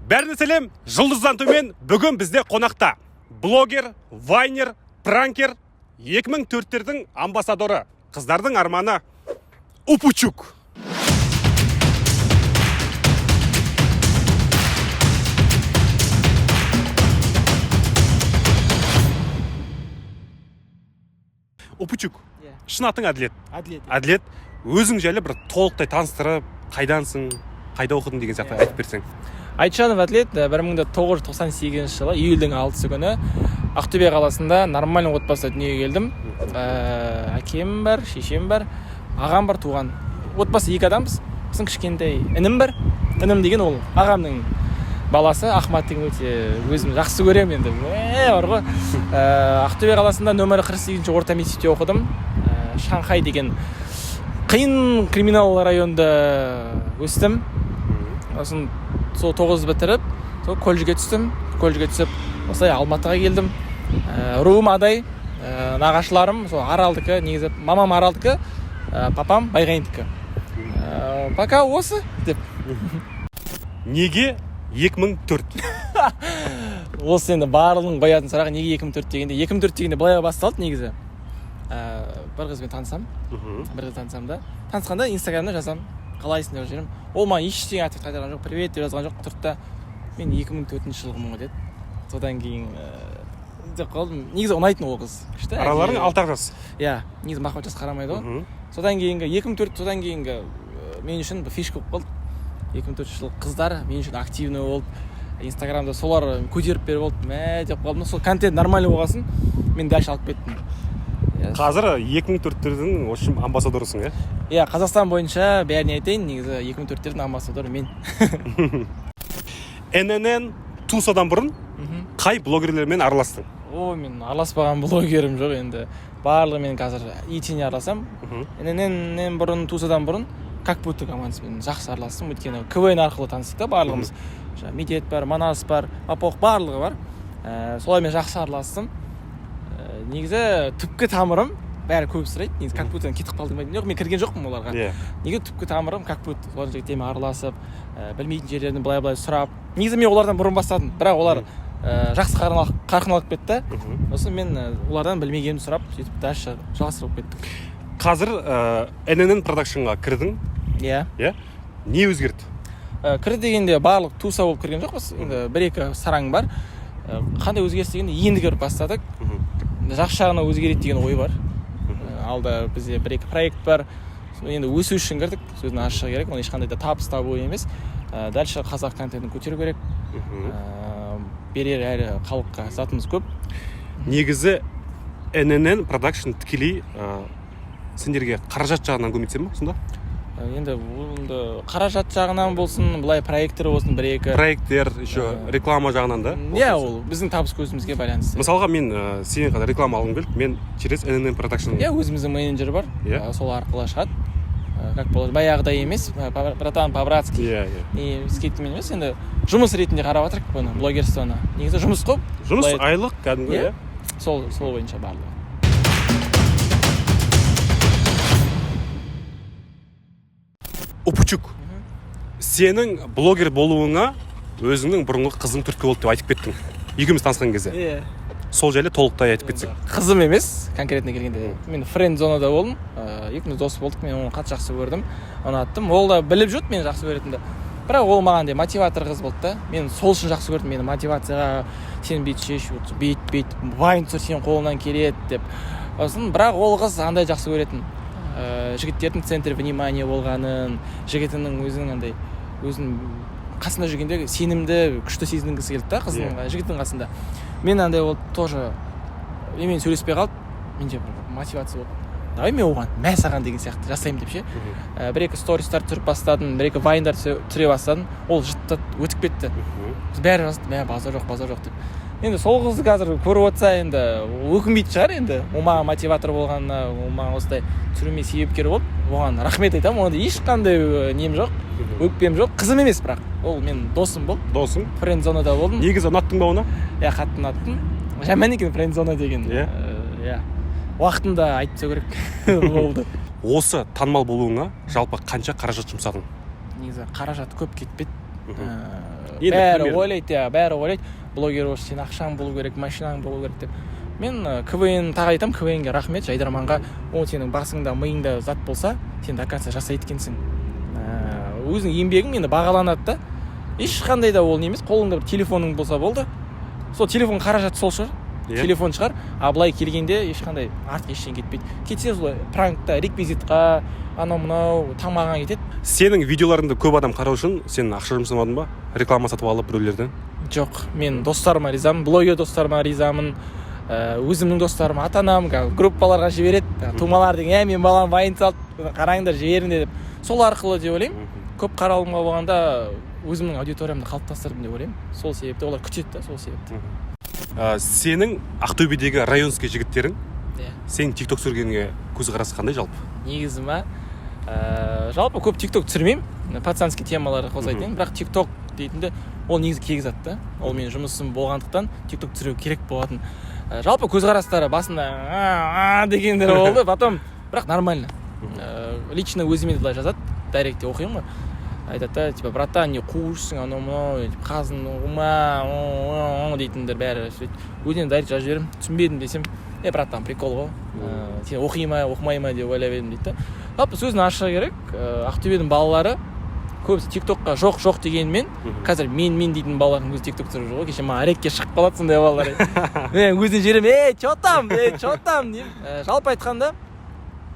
Бәріне сәлем, жұлдыздан төмен бүгін бізде қонақта. Блогер, вайнер, пранкер, 2004-тердің амбассадоры, қыздардың арманы Упучук. Упучук, шын атың Әділет. Әділет, өзің жайлы бір толықтай таныстырып, қайдансың, қайда оқыдың деген сияқты айтып берсең. Айтжанов Әділет 1998 жылы июльдің 6 күні Ақтөбе қаласында нормальный отбасыда дүниеге келдім. Әкем бар, шешем бар, ағам бар, туған. Отбасы 2 адамбыз. Біздің кішкентай інім бар. Інім деген ол ағамның баласы. Ахмат деген өте өзім жақсы көремін енді. Бар ғой. Ақтөбе қаласында нөмірі 48-ші орта мектепте оқыдым. Шанхай деген қиын криминал районында өстім. Сосын сол 9 бітіріп, сол колледжге түстім. Колледжге түсіп, осылай Алматыға келдім. Руым адай, нағашыларым сол Аралдікі, негізі мамам Аралдікі, папам Байғайындікі. Пока осы деп. Неге 2004? Осы енді барлығын қоятын сұрағы неге 2004 дегенде. 2004 дегенде былай басталды негізі. Бір қызбен танысам да. Танысқанда Инстаграмда жазам. Қалайсың деп жүрмін. Ол маған ештеңе айтып қайтарған жоқ, привет деп жазған жоқ. Тұрды да мен 2004 жылғымын ғой деді. Содан кейін деп қалдым. Негізі ұнайтын ол қыз. Араларың 6 жас. Иә, негізі махаббат жас қарамайды ғой. Содан кейінгі 2004 содан кейінгі мен үшін бір фишка болып қалды. 2004 жыл қыздар мен үшін активный болып, Инстаграмда солар көтеріп беріп болды. Мә деп қалдым. Сол контент нормальный болғасын, мен дальше алып кеттім. Қазір 2004-тердің общем амбассадорысың, иә? Иә, Қазақстан бойынша бәріне айтайын, негізі 2004-тердің амбассадоры мен. ННН Тусадан бұрын қай блогерлермен араластың? Мен араласпаған блогерім жоқ енді. Барлығы мен қазір итіне араласам. НННнен бұрын, Тусадан бұрын как будто командасымен жақсы араластым. Өйткені КВН арқылы таныстық та барлығымыз. Медет бар, Манас бар, Апоқ барлығы бар. Солармен жақсы араластым. Негізі түпкі тамырым бәрі көп сұрайды. Негізі как будто кетіп қалдым ба? Жоқ, мен кірген жоқпын оларға. Неге түпкі тамырым как будто олар жігіттермен араласып, білмейтін жерлерін былай сұрап. Негізі мен олардан бұрын бастадым, бірақ олар жақсы қарқын алып кетті. Сосын мен олардан білмегенімді сұрап, сөйтіп дальше жалғастырып кеттік. Қазір ННН продакшнға кірдің? Иә. Не өзгерді? Кірді дегенде барлық туса болып кірген жоқпыз. Енді 1-2 сараң бар. Қандай өзгеріс дегенде енді көріп бастадық. Жақсы жағына өзгереді деген ой бар. Алда бізде 1-2 проект бар. Енді өсу үшін кірдік. Сөзін ашығы керек. Оны ешқандай да табыс табу емес. Дальше қазақ контентін көтеру керек. Берер әрі халыққа затымыз көп. Негізі ННН продакшн тікелей сендерге қаражат жағынан көмектесе ме сонда? Енді қаражат жағынан болсын, былай проекттер болсын, 1-2 проекттер, еще реклама жағынан да? Иә, ол біздің табыс көзімізге байланысты. Мысалға мен сенен қада реклама алғым келді, мен через ННН продакшн. Иә, өзіміздің менеджер бар, сол арқылы шығады. Как болады, баяғыдай емес, братан по-братски. Не скидкамен емес, енді жұмыс ретінде қарап жатырық бұны, блогерствоны. Негізі жұмыс қой. Жұмыс айлық кәдімгі, иә? Сол бойынша барлығы. Упучук, сенің блогер болуыңа өзіңнің бұрынғы қызың түрткі болды деп айтып кеттің. Екеуміз танысқан кезде. Сол жайлы толықтай айтып кетсең. Қызым емес, конкретно келгенде. Мен френд-зонада болдым. Екеуміз дос болдық. Мен оны қатты жақсы көрдім. Ұнаттым. Ол да біліп жүрді мен жақсы көретінді. Бірақ ол маған де мотиватор қыз болды да. Мен сол үшін жақсы көрдім. Мені мотивацияға сен бейт шеш, бейт, вайн түсір сен қолынан келеді деп. Сосын бірақ ол қыз андай жақсы көретін. Жігіттердің центр внимания болғанын, жігітінің өзінің қасында жүргенде сенімді, күшті сезінгісі келді да қыздың, жігіттің қасында. Мен андай ол тоже мен сөйлеспей қалып, менде бір мотивация болды. Давай мен оған мә саған деген сияқты жасаймын деп ше. 1-2 стористар түсіріп бастадым, 1-2 вайндар түсіре бастадым. Ол жытты өтіп кетті. Біз бәрі жазды, мә базар жоқ деп. Енді сол қызды қазір көріп отырса енді өкінбейтін шығар енді. Ол маған мотиватор болғанына, ол маған осылай түсіруіме себепкер болып, оған рахмет айтамын. Онда ешқандай нем жоқ, өкпем жоқ. Қызым емес бірақ. Ол мен досым болды. Досың? Френд-зонада болдым. Негізі ұнаттың ба оны? Иә, қатты ұнаттым. Жаман екен френд-зона деген. Иә. Уақытында айтса керек болды. Осы танымал болуыңа жалпы қанша қаражат жұмсадың? Негізі қаражат көп кетпеді. бәрі ойлайды, бәрі ойлайды, блогер болшы, сен ақшаң болу керек, машинаң болу керек деп. Мен КВН тағы айтамын, КВНге рахмет, Жайдарманға. Ол сенің басыңда, миыңда зат болса, сен до конца жасайды екенсің. Өзің еңбегің енді бағаланады да. Ешқандай да ол не емес, қолыңда бір телефоның болса болды. Сол телефон қаражаты сол шығар. Телефон шығар, а былай келгенде ешқандай артық ештеңе кетпейді. Кетсе солай пранкта, реквизитқа, анау-мынау тамағыңа кетеді. Сенің видеоларыңды көп адам қарау үшін сен ақша жұмсамадың ба? Реклама сатып алып біреулерден? Жоқ, мен достарыма ризамын, блогер достарыма ризамын. Өзімнің достарыма, ата-анам группаларға жібереді. Тумалар деген, мен балам вайн салды, қараңдар жіберіңдер деп. Сол арқылы деп ойлаймын. Көп қаралымға болғанда өзімнің аудиториямды қалыптастырдым деп ойлаймын. Сол себепті олар күтеді да, сол себепті. Сенің Ақтөбедегі районский жігіттерің сен тикток түсіргенге көзқарасы қандай жалпы? Негізі ма? Жалпы көп тикток түсірмеймін. Пацанский темалар қозғайтын. Бірақ тикток дейтінді ол негізі кегізат та. Ол менің жұмысым болғандықтан тикток түсіру керек болатын. Жалпы көзқарастары басында дегендер болды. Потом бірақ нормально. Лично өзіме былай жазады. Дайректте оқимын ғой. Айтады, типа, братан, не қуышсың, анау-мынау, қазын ұғыма, дейтіндер бәрі. Өзінен дайрект жазып жіберем, түсінбедім десем, братан, прикол ғой. Сен оқи ма, оқымай ма деп ойлап едім дейді. Жалпы сөзін аша керек. Ақтөбенің балалары көбісі тиктокқа жоқ дегенмен, қазір мен дейтін балалардың өзі тикток түсіріп жүр ғой. Кеше маған әрекке шығып қалады сондай балалар. Мен өзінен жіберем, чо там деймін. Жалпы айтқанда,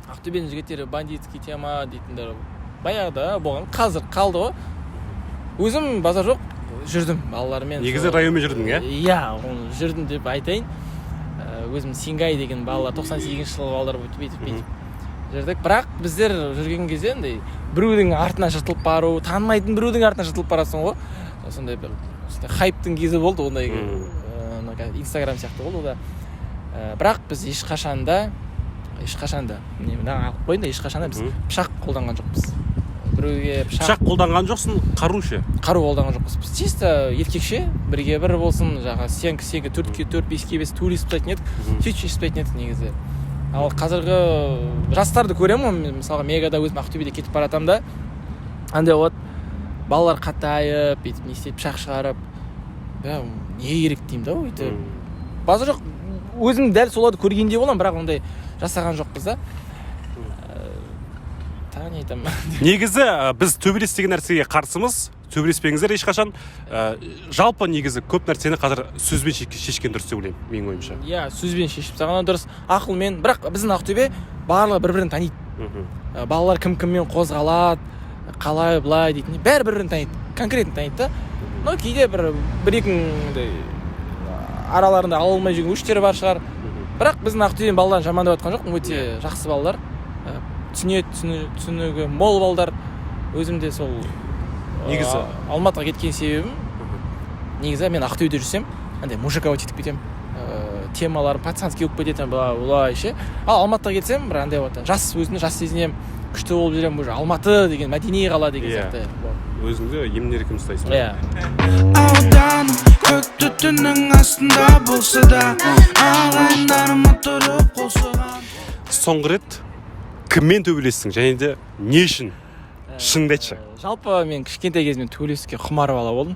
Ақтөбенің жігіттері бандитский тема дейтіндер баяғыда болған, қазір қалды ғой. Өзім базар жоқ жүрдім балалармен. Негізі районмен жүрдің, Иә, жүрдім деп айтайын. Өзім Сингай деген балалар 98-ші жылғы балалар бүйтіп жүрдік. Бірақ біздер жүрген кезде андай біреудің артынан жыртылып бару, танымайтын біреудің артынан жыртылып барасың ғой. Сондай бір хайптың кезі болды, ондай Инстаграм сияқты болды да. Бірақ біз ешқашанда біз пышақ қолданған жоқпыз. Біреуге пышақ қолданған жоқсың, қару ше? Қару қолданған жоқпыз. Біз чисто еркекше, бірге бір болсын, жаңа сенкі 4-ке 4, 5-ке 5 турист ұстайтын едік, сөйтіп ұстайтын едік негізі. Ал қазіргі жастарды көремін, мысалға Мегада өзім Ақтөбеде кетіп баратам да, андай болады, балалар қатайып, бүйтіп не істейді, пышақ шығарып, не керек деймін да, өйтіп. Базар жоқ, өзім дәл соларды көргенде болам, бірақ ондай жасаған жоқпыз да. Не айтамын. Негізі біз төбелес деген нәрсеге қарсымыз. Төбелеспеңіздер ешқашан. Жалпы негізі көп нәрсені қазір сөзбен шешкен дұрыс деп ойлаймын, менің ойымша. Иә, сөзбен шешіп тастаған дұрыс, ақылмен. Бірақ біздің Ақтөбе барлығы бір-бірін таниды. Балалар кім-кіммен қозғалады, қалай былай дейтін, бәрі бір-бірін таниды, конкретно таниды да. Но кейде бір-екі араларында ала алмай жүрген өштері бар шығар. Бірақ біздің Ақтөбенің балаларын жамандап жатқан жоқпын, өте жақсы балалар. Түсінігі мол балдар. Өзімде сол негізі Алматыға кеткен себебім негізі мен Ақтөбеде жүрсем андай мужикова тетіп кетем, темалар пацанский болып кететін былай ше. Ал Алматыға кетсем бір андай болады, өзімді жас сезінем, күшті болып жүрем, уже Алматы деген мәдени қала деген сияқты. Өзіңді емін-еркін ұстайсың. Ауданым көк түннің астында болса да ағайындарыма тұрып қол соғам. Соңғы рет кіммен төбелестің және де не үшін? Шыныңды айтшы. Жалпы мен кішкентай кезімнен төбелеске құмар бала болдым.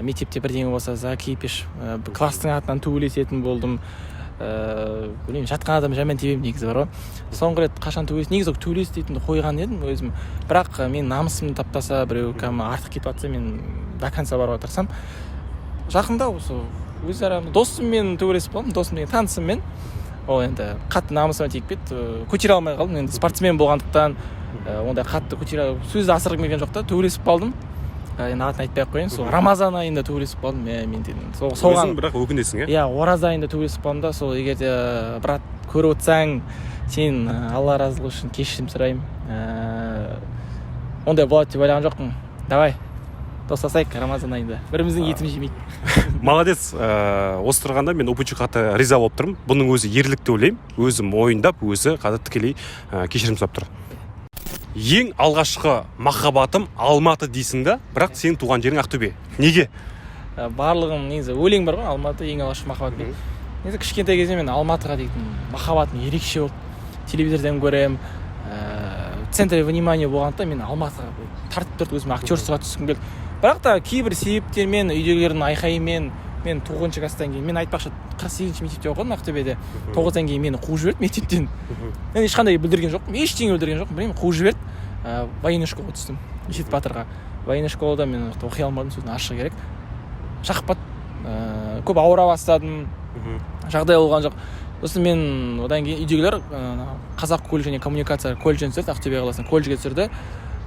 Мектепте бірдеңе болса закипиш, класстың атынан төбелесетін болдым. Білмеймін, жатқан адам жаман тебем негізі бар ғой. Соңғы рет қашан негізі төбелес дейтінді қойған едім өзім. Бірақ мен намысымды таптаса, біреу артық кетіп жатса, мен до конца баруға тырысам. Жақында осы өзара досыммен төбелесіп қалдым, досым деген танысыммен. Ол енді қатты намысыма тиіп кетті, көтере алмай қалдым. Енді спортсмен болғандықтан ондай қатты сөзді асырғым келген жоқ та, төбелесіп қалдым. Енді атын айтпай ақ қояйын, сол Рамазан айында төбелесіп қалдым. Мен өзің бірақ өкінесің, иә, ораза айында төбелесіп қалдым да, сол егер де брат көріп отырсаң, сен Алла разылығы үшін кешірім сұраймын. Ондай болады деп ойлаған жоқпын. Давай достасайық Рамазан айында. Біріміздің етіміз жемейік. Молодец. Осы тұрғанда мен Опучу қатты риза болып тұрмын. Бұның өзі ерлік деп ойлаймын. Өзі мойындап, өзі қазір тікелей кешірім сұрап тұр. Ең алғашқы махаббатым Алматы дейсің да, бірақ сенің туған жерің Ақтөбе. Неге? Барлығым негізі өлең бар ғой, Алматы ең алғашқы махаббат. Негізі кішкентай кезде мен Алматыға дейтін махаббатым ерекше болды. Телевизордан көрем, центре внимания болғандықтан мен Алматыға тартып тұрды, өзім актерствоға түскім келді. бірақ та кейбір себептермен үйдегілердің айқайымен мен 9 класстан кейін мен айтпақшы 48-ші мектепте оқыдым Ақтөбеде. 9-дан кейін мені қуып жіберді мектептен. Мен ешқандай бүлдірген жоқпын, ештеңе бүлдірген жоқпын, білмеймін, қуып жіберді. Военный школаға түстім. Есет Батырға. Военный школада мен оқи алмадым, сөзін ашығы керек. Жақпады. Көп ауыра бастадым. Жағдай болған жоқ. Сосын мен одан кейін үйдегілер қазақ колледж және коммуникация колледжіне түсірді, Ақтөбе қаласының колледжге түсірді.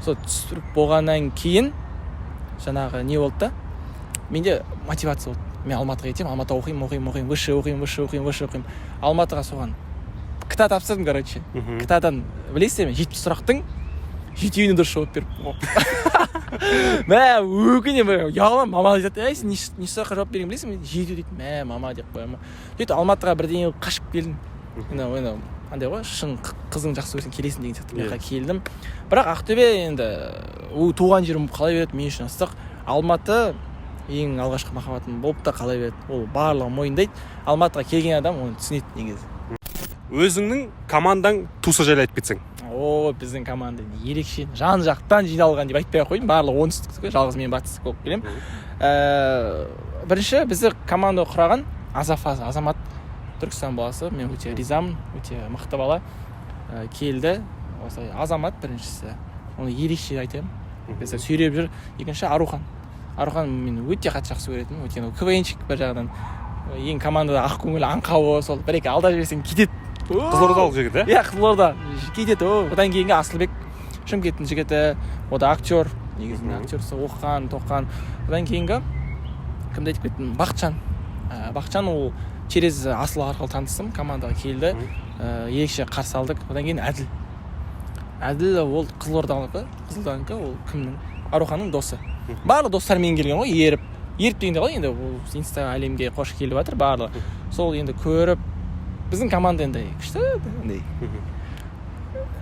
Сол түсіріп болғаннан кейін жаңағы не болды да? Менде мотивация болды. Мен Алматыға кетемін, Алматыда оқимын, выше оқимын. Алматыға соған КТА тапсырдым, короче. КТАдан білесіздер ме, 70 сұрақтың 7-еуіне дұрыс жауап беріп. Мә, өкінемін, ұялам, мама айтады, сен не сұраққа жауап берген білесің бе? 7 дейді, мә, мама деп қоямын. Сөйтіп Алматыға бірдеңе қашып келдім. Андай ғой, шын қызың жақсы көрсең келесің деген сияқты жаққа келдім. Бірақ Ақтөбе енді туған жерім қалай береді, мен үшін ыстық. Алматы ең алғашқы махаббатым болып та қалай береді. Ол барлығы мойындайды. Алматыға келген адам оны түсінеді негізі. Өзіңнің командаң туса жайлы айтып кетсең. Біздің команда ерекше, жан-жақтан жиналған деп айтпай ақ қойын, барлығы оңтүстік, жалғыз мен батыс болып келемін. Бірінші бізді команда құраған Азамат, Түркістан баласы, мен өте ризамын, өте мықты бала. Келді, осылай Азамат біріншісі, оны ерекше айтамын. Бізді сүйреп жүр. Екінші Арухан мен өте қатты жақсы көретінмін, өйткені КВНчик бір жағынан ең командада ақ көңіл аңқауы, сол бір-екі алда жіберсең кетеді. Қызылордалық жігіт, иә? Иә, Қызылорда кетеді. Одан кейінгі Асылбек, Шымкенттің жігіті, ода актер, негізінде актерсы оқыған. Одан кейінгі кімді айтып кеттім? Бақытжан ол через Асыл арқылы таныстым, командаға келді, ерекше қарсы алдық. Одан кейін Әділ ол Қызылорданікі, ол кімнің? Аруханның досы. Барлық достармен келген ғой, еріп дегенде ғой, енді ол инста әлемге қош келіп жатыр барлығы. Сол енді көріп, біздің команда енді күшті, андай.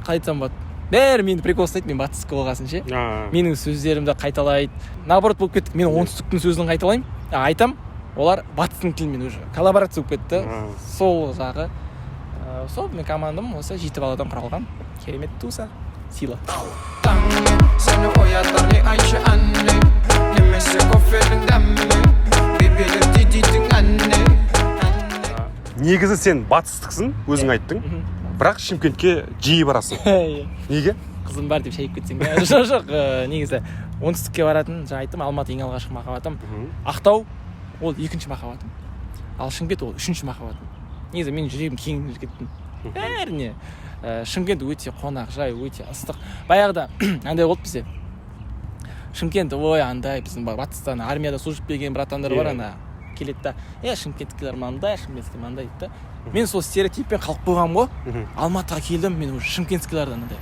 Қалай айтсам болады? Бәрі мені прикол ұстайды, мен батысқа болғасын ше. Менің сөздерімді қайталайды. Наоборот болып кеттік, мен оңтүстіктің сөзін қайталаймын, айтам, олар батыстың тілімен уже коллаборация болып кетті. Сол жағы. Сол мен командам осы 7 баладан құралған. Керемет туса, сила. Seni oyatar ne Ayşe anne Nemesi koferin demme Bebeler dediğin anne Негізі сен батыстықсың, өзің айттың. Бірақ Шымкентке жиі барасың. Неге? Қызым бар деп шайып кетсең. Жоқ, негізі оңтүстікке баратын, жаңа айттым, Алматы ең алғашқы махаббатым. Ақтау ол 2-ші махаббатым. Ал Шымкент ол 3-ші махаббатым. Негізі мен жүрегім кең жігіттің. Бәріне. Шымкент өте қонақжай, өте ыстық. Баяғыда андай болды бізде. Шымкент, андай біздің батыстан армияда служып келген братандар бар, ана келеді да, шымкенттікілер маңдай, шымкенттікілер маңдай дейді. Мен сол стереотиппен қалып қойғам ғой. Алматыға келдім, мен уже шымкенттікілерден андай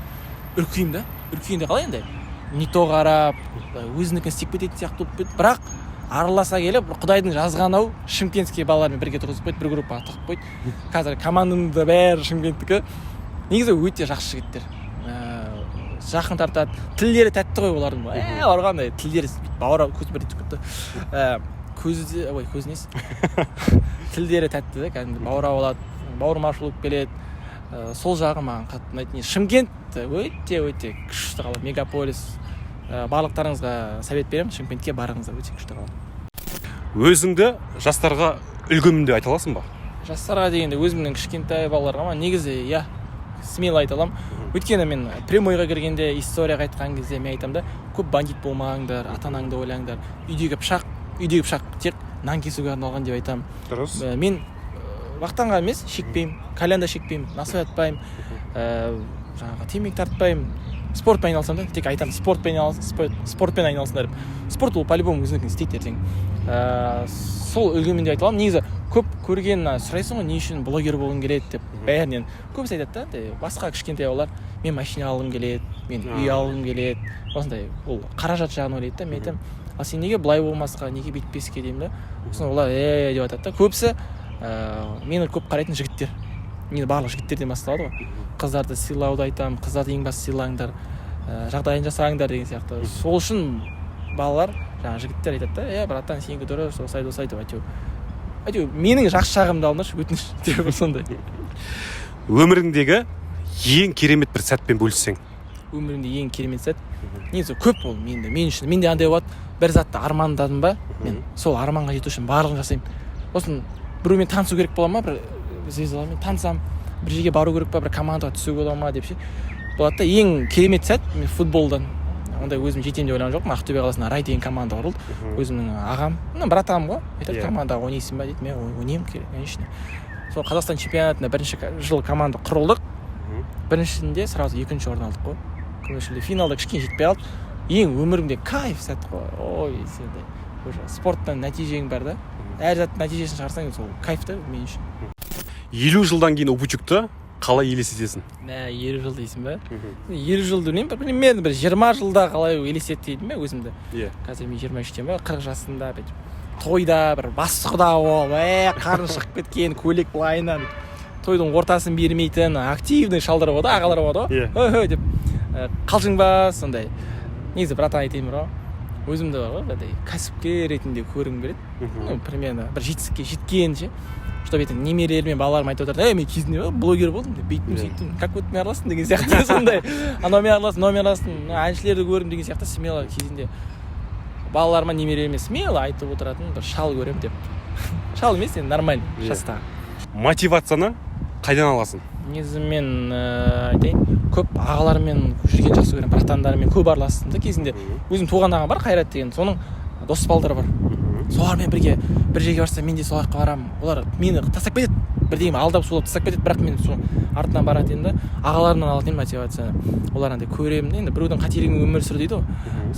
үркейінде қалай андай. Не то қарап, өзінікін істеп кететін сияқты болып кетті. Бірақ араласа келіп, Құдайдың жазған-ау шымкентский балалармен бірге тұрғызып қойды, бір группаға тығып қойды. Қазір командамда бәрі шымкенттікі. Негізі өте жақсы жігіттер. Жақын тартады. Тілдері тәтті ғой олардың. Оларға тілдері бауыр көз бір етіп кетті. Көз несі? Тілдері тәтті, кәдімгі бауыр болады, бауырмашыл болып келеді. Сол жағы маған қатты ұнайтын. Шымкент өте күшті қала, мегаполис. Барлықтарыңызға совет беремін, Шымкентке барыңыздар, өте күшті қала. Өзіңді жастарға үлгімін деп айта аласың ба? Жастарға дегенде өзімнің кішкентай балаларға ма, негізі смело айта аламын. Өйткені мен прямойға кіргенде, историяға айтқан кезде мен айтамын да, көп бандит болмаңдар, ата-анаңды ойлаңдар. Үйдегі пышақ тек нан кесуге арналған деп айтамын. Дұрыс. Мен вақтанға емес, шекпеймін, кальянда шекпеймін, насой атпаймын, жаңағы темекі тартпаймын. Спортпен айналсам да, тек айтамын, спортпен айналсыңдар. Спорт ол по-любому өзінікін істейді ертең. Сол үлгімен де айта аламын. Негізі көп көрген сұрайсың ғой, не үшін блогер болғың келеді деп. Бәрінен көбісі айтады да, басқа кішкентай олар, мен машина алғым келеді, мен үй алғым келеді. Осындай, ол қаражат жағын ойлайды да, мен айтамын, ал сен неге былай болмасқа, неге бүйтпеске деймін да. Сосын олар деп айтады да. Көбісі мені көп қарайтын жігіттер. Мен барлық жігіттерден басталады ғой. Қыздарды сыйлауды айтамын, қыздарды ең басты сыйлаңдар, жағдайын жасаңдар деген сияқты. Сол үшін балалар, жаңа жігіттер айтады да, братан сенікі дұрыс, осылай деп әйтеуір менің жақсы жағымды алыңдаршы, өтініш деп сондай. Өміріңдегі ең керемет бір сәтпен бөліссең. өмірімде ең керемет сәт. Негізі көп ол мен үшін. Менде андай болады, бір затты армандадым ба, мен сол арманға жету үшін барлығын жасаймын. Сосын біреумен танысу керек бола ма, бір звездалармен танысам, бір жерге бару керек па, бір командаға түсу бола ма деп ше. Болады да ең керемет сәт мен футболдан. Ондай өзім жетемін деп ойлаған жоқпын. Ақтөбе қаласында Рай деген команда құрылды. Өзімнің ағам, брат ағам ғой. Айтады, командаға ойнайсың ба дейді. Мен ойнаймын, конечно. Сол Қазақстан чемпионатында бірінші жыл команда құрылдық. Біріншісінде сразу екінші орын алдық қой. Көмешілде финалда кішкене жетпей қалдық. Ең өмірімде кайф сәт қой. Ой, сенде уже спорттан нәтижең бар да. Әр зат нәтижесін шығарсаң сол кайф та мен үшін. 50 жылдан кейін Убучукты қалай елестетесің? 50 жыл дейсің ба? 50 жыл демеймін, примерно бір 20 жылда қалай елестетейін бе өзімді. Қазір мен 23-тен ба, 40 жасында тойда бір басқұда болып, қарын шығып кеткен, көйлек былайынан тойдың ортасын бермейтін активный шалдар болады, ағалар болады ғой. Деп қалжың ба сондай. Негізі брат айтайын ба, өзімді бар ғой, кәсіпкер ретінде көргім келеді. Примерно бір жетістікке жеткенше, чтобы ертең немерелермен балаларым айтып отырады, мен кезінде блогер болдым деп, бейттім сөйттім, как өтмен араластым деген сияқты сондай. Анаумен араластым, әншілерді көрдім деген сияқты смело кезінде балаларыма немерелеріме смело айтып отыратын бір шал көрем деп. Шал емес, енді нормально жастағы. Мотивацияны қайдан аласың? Негізі мен айтайын, көп ағалармен жүрген жақсы көремін, братандармен көп араластым да кезінде. Өзім туған ағам бар, Қайрат деген, соның дос балдары бар. Солармен бірге бір жерге барса мен де сол жаққа барамын. Олар мені тастап кетеді, бірдеңе алдап сулап тастап кетеді, бірақ мен сол артынан баратын едім да, ағаларымнан алатын мотивацияны. Олар андай көремін, енді біреудің қателігімен өмір сүр дейді ғой.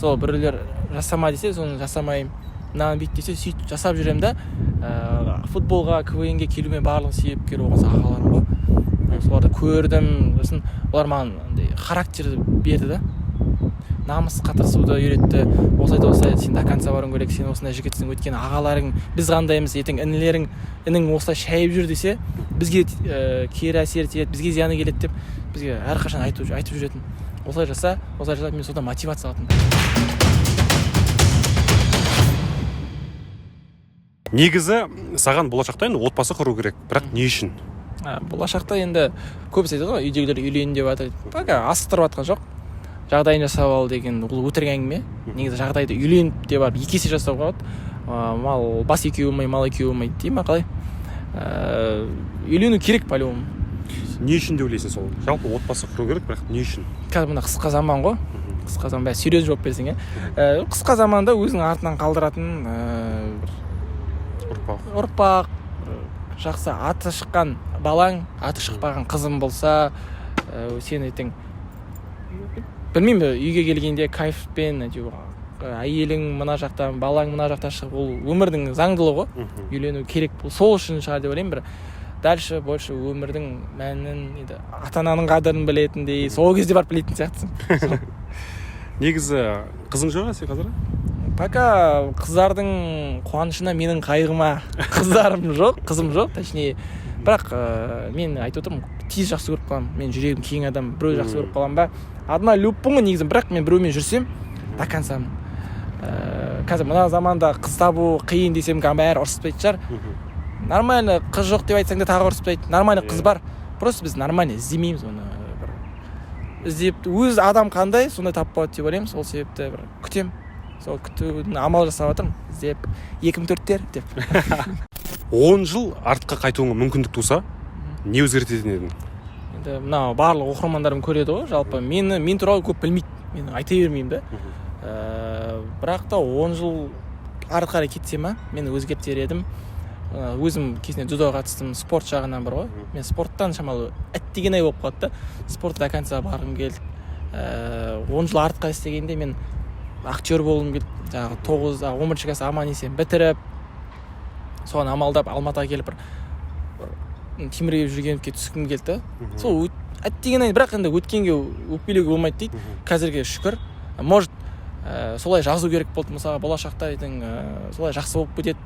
Сол біреулер жасама десе, соны жасамаймын. Мынаны бүйт десе, сөйтіп жасап жүремін да. Футболға, КВН-ге келумен барлығы себепкер болған ағаларым ғой. Соларды көрдім, сосын олар маған характерді берді да. Намыс қатырсуды үйретті. Осылай сен до конца баруың керек, сен осындай жігітсің, өйткені ағаларың біз қандаймыз, ертең інің осылай шайып жүр десе, бізге кері әсер етеді, бізге зияны келеді деп бізге әрқашан айтып жүретін. Осылай жаса, мен содан мотивация алатынмын. Негізі саған болашақта енді отбасы құру керек, бірақ не үшін? Болашақта енді көбісі айтады ғой, үйдегілер үйлен деп жатыр. Пока асықтырып жатқан жоқ. Жағдайын жасап ал деген ол өтірік әңгіме. Негізі жағдайды үйленіп деп барып екі есе жасауға болады. Бас екеу болмай, мал екеу болмайды дей ма қалай? Үйлену керек по-любому. Не үшін деп ойлайсың сол? Жалпы отбасы құру керек, бірақ не үшін? Қазір мына қысқа заман ғой. Қысқа заман, бәрі серьез жауап берсең, қысқа заманда өзінің артынан қалдыратын ұрпақ, жақсы аты шыққан балаң, аты шықпаған қызым болса, сен ертең білмеймін, үйге келгенде кайфпен әйелің мына жақтан, балаң мына жақтан шығып, ол өмірдің заңдылығы ғой. Үйлену керек, сол үшін шығар деп ойлаймын. Бір дальше больше өмірдің мәнін, ата-ананың қадірін білетіндей, сол кезде барып білетін сияқтысың. Негізі қызың жоқ сен қазір? Пока қыздардың қуанышына менің қайғыма қызым жоқ, точнее. Бірақ мен айтып отырмын, тез жақсы көріп қаламын. Мен жүрегім кең адам, біреу жақсы көріп қаламын ба? Одна любпың негізі, бірақ мен біреумен жүрсем, до конца. Қазір мына заманда қыз табу қиын десем, бәрі ұрыспайды шығар. Нормально қыз жоқ деп айтсаң да тағы ұрыспайды. Нормально қыз бар. Просто біз нормально іздемейміз оны. Іздеп, өз адам қандай, сондай тап болады деп ойлаймын. Сол себепті бір күтем. Сол күтудің амал жасап жатырмын. Іздеп 2004-тер деп. 10 жыл артқа қайтуыңа мүмкіндік туса, не өзгертетін едің? Енді мынау барлық оқырмандарым көреді ғой, жалпы мен туралы көп білмейді. Мен айта бермеймін да. Бірақ та 10 жыл ары қарай кетсе ма, мен өзгертер едім. Өзім кезінде дзюдоға қатыстым, спорт жағынан бар ғой. Мен спорттан шамалы әттеген ай болып қалды да. Спорт до конца барғым келді. 10 жыл артқа істегенде мен актер болғым келді. Жаңағы 11 класс аман есен бітіріп, соған амалдап Алматыға келіп бір темірге жүргенке түскім келді. Сол әттеген ай, бірақ енді өткенге өкпелеуге болмайды дейді. Қазірге шүкір. Может, солай жазу керек болды, мысалы болашақта солай жақсы болып кетеді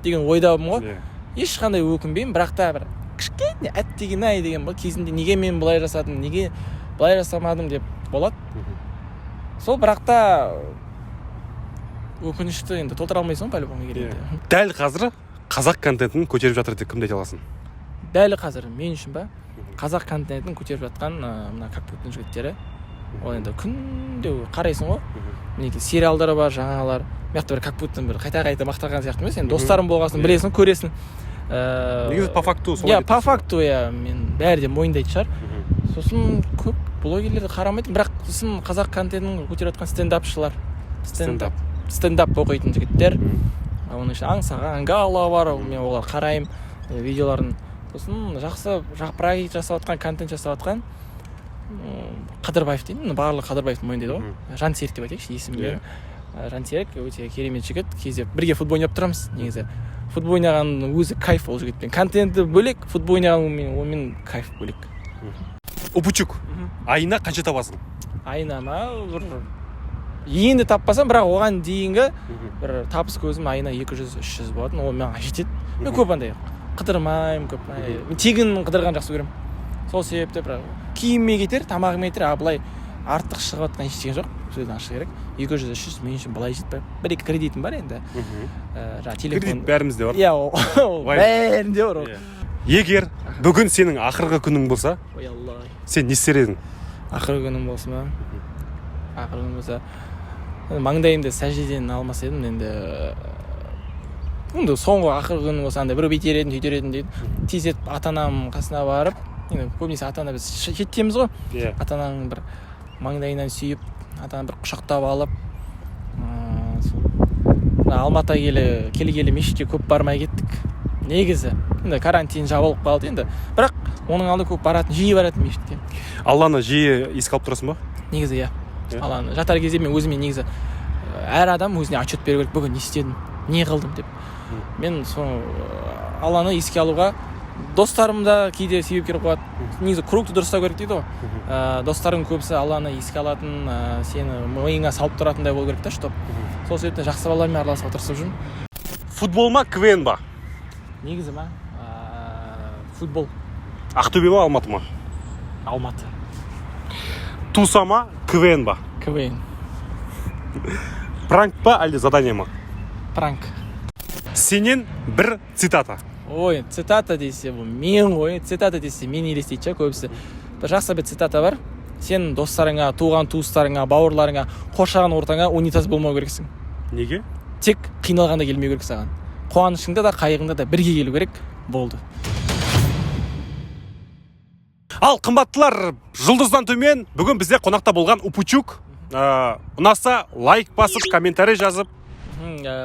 деген ойдамын ғой. Ешқандай өкінбеймін, бірақ та бір кішкене әттеген ай деген бұл кезінде неге мен былай жасадым, неге былай жасамадым деп болады. Сол бірақ та өкінішті енді толтыра алмайсың по-любому керек. Дәл қазір қазақ контентін көтеріп жатыр деп кімді айта аласың? Дәл қазір мен үшін ба? Қазақ контентін көтеріп жатқан мына Как будто жігіттері. ол енді күнде қарайсың ғой мінекей сериалдар бар жаңалар мыяқта бір как будто бір қайта мақтаған сияқты емес енді достарың болғасын білесің көресің негізі по факту солай по факту мен бәрі де мойындайтын шығар сосын көп блогерлерді қарамайтын бірақ сосын қазақ контентін көтеріп жатқан стендапшылар стендап оқитын жігіттер оның ішінде аңсаған гала бар мен олар қараймын видеоларын сосын жақсы проект жасап жатқан контент жасап жатқан Қыдырбаев деймін барлығы Қыдырбаевты мойындайды ғой Жансерік деп айтайықшы есімі Жансерік өте керемет жігіт кезде бірге футбол ойнап тұрамыз негізі футбол ойнаған өзі кайф ол жігітпен контенті бөлек футбол ойнаған онымен кайф бөлек Упучук айына қанша табасың? Айына ма бір енді таппасам бірақ оған дейінгі бір табыс көзім айына 200-300 болатын ол маған жетеді мен көп андай қыдырмаймын көп мен тегін қыдырған жақсы көремін сол себепті бірақ киіміме кетер тамағыма кетер а былай артық шығып жатқан ештеңе жоқ сөзді ашық керек 200-300 мен үшін былай жетпей бір-екі кредитім бар енді жаңағы телефон кредит бәрімізде бар иә ол бәрінде бар ол егер бүгін сенің ақырғы күнің болса ой алла сен не істер едің? ақырғы күнім болса ма ақырғы күнім болса маңдайымды сәждеден алмас едім енді соңғы ақырғы күнім болса андай біреу бүйтер едім сөйтер едім дейді тез етіп ата анамның қасына барып енді көбінесе ата ана біз шеттеміз ғой ата ананың бір маңдайынан сүйіп ата ана бір құшақтап алып алматыға келгелі мешітке көп бармай кеттік негізі енді карантин жабылып қалды енді бірақ оның алдында көп жиі баратын мешітке Алланы жиі еске алып тұрасың ба? негізі иә алланы жатар кезде мен өзіме негізі әр адам өзіне отчет беру керек бүгін не істедім не қылдым деп мен соны алланы еске алуға достарым да кейде себепкер қылады негізі кругты дұрыстау керек дейді ғой достарың көбісі алланы еске алатын сені миыңа салып тұратындай болу керек та чтоб сол себептен жақсы балалармен араласуға тырысып жүрмін Футбол ма КВН ба? негізі ма футбол Ақтөбе ма Алматы ма? Алматы Туса ма КВН ба? КВН Пранк па әлде задание ма? пранк Сенен бір цитата ой цитата десе бұл мен ғой цитата десе мені елестейді көбісі бір жақсы бір цитата бар сен достарыңа туған туыстарыңа бауырларыңа қоршаған ортаңа унитаз болмау керексің неге? тек қиналғанда келмеу керек саған қуанышыңда да қайғыңда да бірге келу керек болды Ал қымбаттылар, жұлдыздан төмен бүгін бізде қонақта болған Упучук. Ұнаса лайк басып, комментарий жазып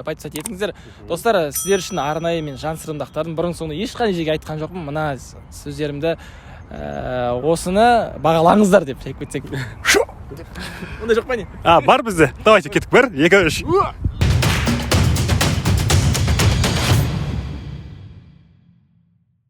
подписать етіңіздер. Достар, сіздер үшін арнайы мен жан сырымды ақтардым. Бұрын соңды ешқандай жерге айтқан жоқпын. Мына сөздерімді осыны бағалаңыздар деп шайып кетсек. Ондай жоқ па не? Бар бізде. Давайте кеттік. 1, 2, 3.